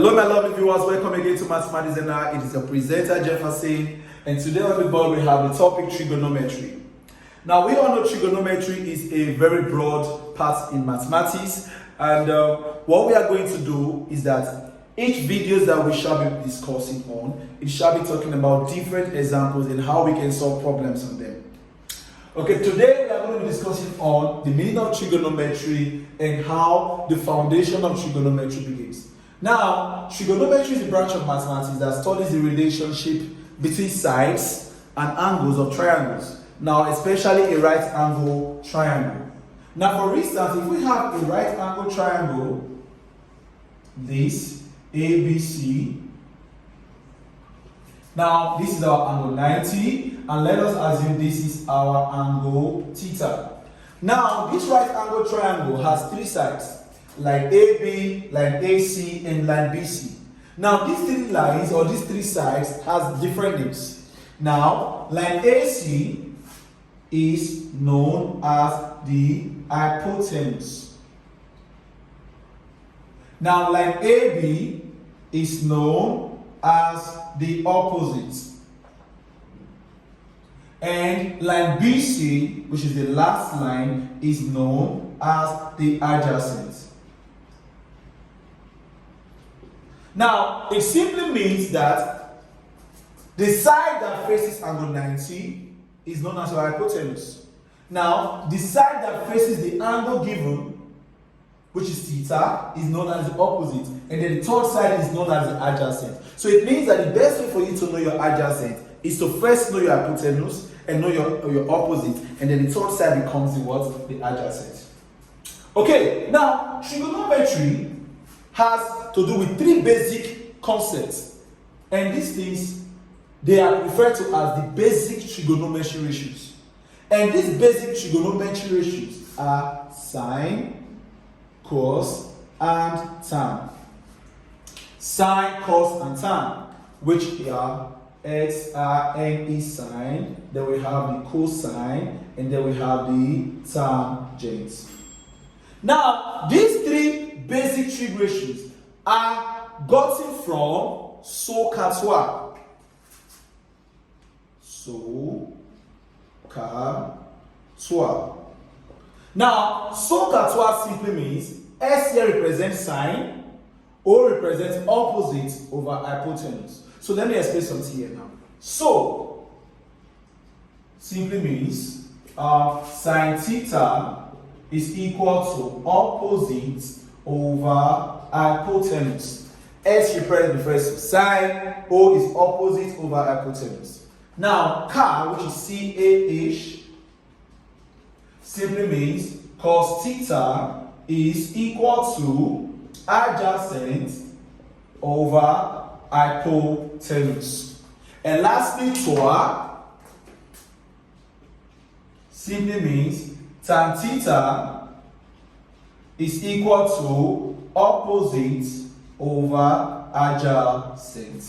Hello my lovely viewers, welcome again to Mathematics and Now. It is your presenter Jefferson, and today on the board we have the topic trigonometry. Now we all know trigonometry is a very broad part in mathematics, and what we are going to do is that each videos that we shall be discussing on, it shall be talking about different examples and how we can solve problems on them. Okay, today we are going to be discussing on the meaning of trigonometry and how the foundation of trigonometry begins. Now, trigonometry is a branch of mathematics that studies the relationship between sides and angles of triangles. Now, especially a right angle triangle. Now, for instance, if we have a right angle triangle, this ABC. Now, this is our angle 90, and let us assume this is our angle theta. Now, this right angle triangle has three sides, line AB, line AC, and line BC. Now, these three lines or these three sides has different names. Now, line AC is known as the hypotenuse. Now, line AB is known as the opposite. And line BC, which is the last line, is known as the adjacent. Now, it simply means that the side that faces angle 90 is known as your hypotenuse. Now, the side that faces the angle given, which is theta, is known as the opposite. And then the third side is known as the adjacent. So it means that the best way for you to know your adjacent is to first know your hypotenuse and know your opposite. And then the third side becomes the what? The adjacent. Okay, now trigonometry has to do with three basic concepts. And these things, they are referred to as the basic trigonometry ratios. And these basic trigonometry ratios are sine, cos, and tan. Sine, cos, and tan, which are x, r, n, e sine, then we have the cosine, and then we have the tangent. Now, these three basic trig ratios are gotten from SOHCAHTOA. SOHCAHTOA. Now, SOHCAHTOA simply means S here represents sine, O represents opposite over hypotenuse. So let me explain something here now. So simply means sine theta is equal to opposite over hypotenuse. S refers to sine, O is opposite over hypotenuse. Now, CA, which is CAH, simply means cos theta is equal to adjacent over hypotenuse. And lastly, TOA simply means tan theta is equal to opposite over adjacent.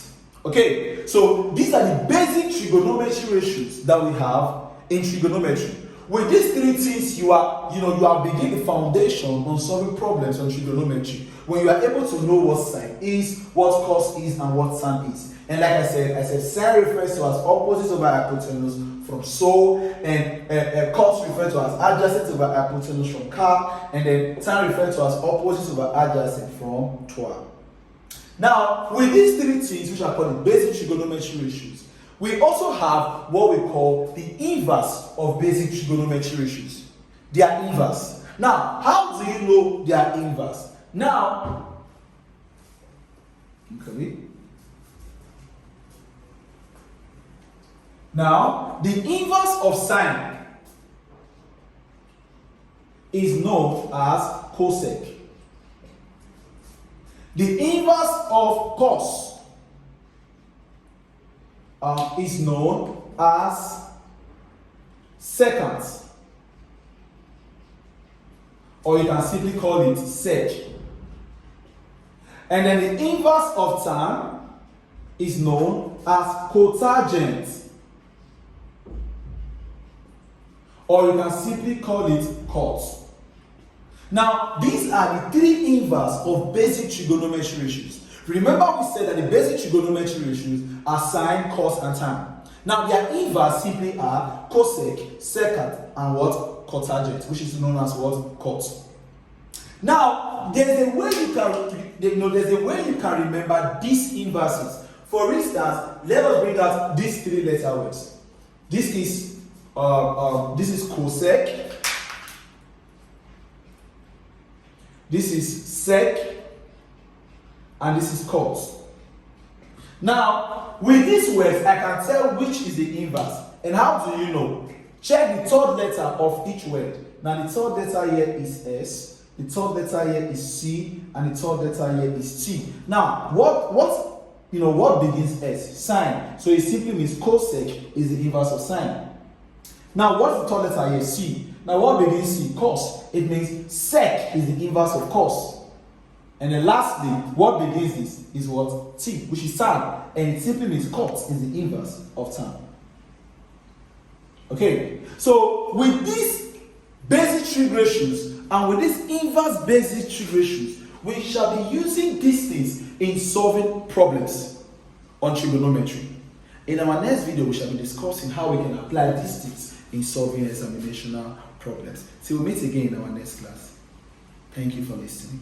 Okay, so these are the basic trigonometry ratios that we have in trigonometry. With these three things, you are beginning the foundation on solving problems on trigonometry. When you are able to know what sine is, what cos is, and what tan is. And like I said sine refers to as opposite over hypotenuse from SO, and cos refers to as adjacent over hypotenuse from CA, and then tan refers to as opposite over adjacent from TOA. Now, with these three things, which are called the basic trigonometry ratios, we also have what we call the inverse of basic trigonometry ratios. They are inverse. Now, how do you know they are inverse? Now, the inverse of sine is known as cosec. The inverse of cos is known as secant, or you can simply call it sec. And then the inverse of tan is known as cotangent, or you can simply call it cot. Now, these are the three inverse of basic trigonometry ratios. Remember we said that the basic trigonometry ratios are sine, cos, and tan. Now their inverse simply are cosec, secant, and what? Cotangent, which is known as what? Cot. Now there's a way you can remember these inverses. For instance, let us bring out these three letter words. This is cosec, this is sec, and this is cot. Now, with these words, I can tell which is the inverse. And how do you know? Check the third letter of each word. Now, the third letter here is S, the third letter here is C, and the third letter here is T. Now, what begins S? Sine. So it simply means cosec is the inverse of sine. Now, what's the third letter here? C. Now, what begins C? Cos. It means sec is the inverse of cos. And then lastly, what begins this is what? T, which is tan. And it simply means cot is the inverse of tan. Okay, so with these basic trig ratios and with these inverse basic trig ratios, we shall be using these things in solving problems on trigonometry. In our next video, we shall be discussing how we can apply these things in solving examinational problems. Till we meet again in our next class. Thank you for listening.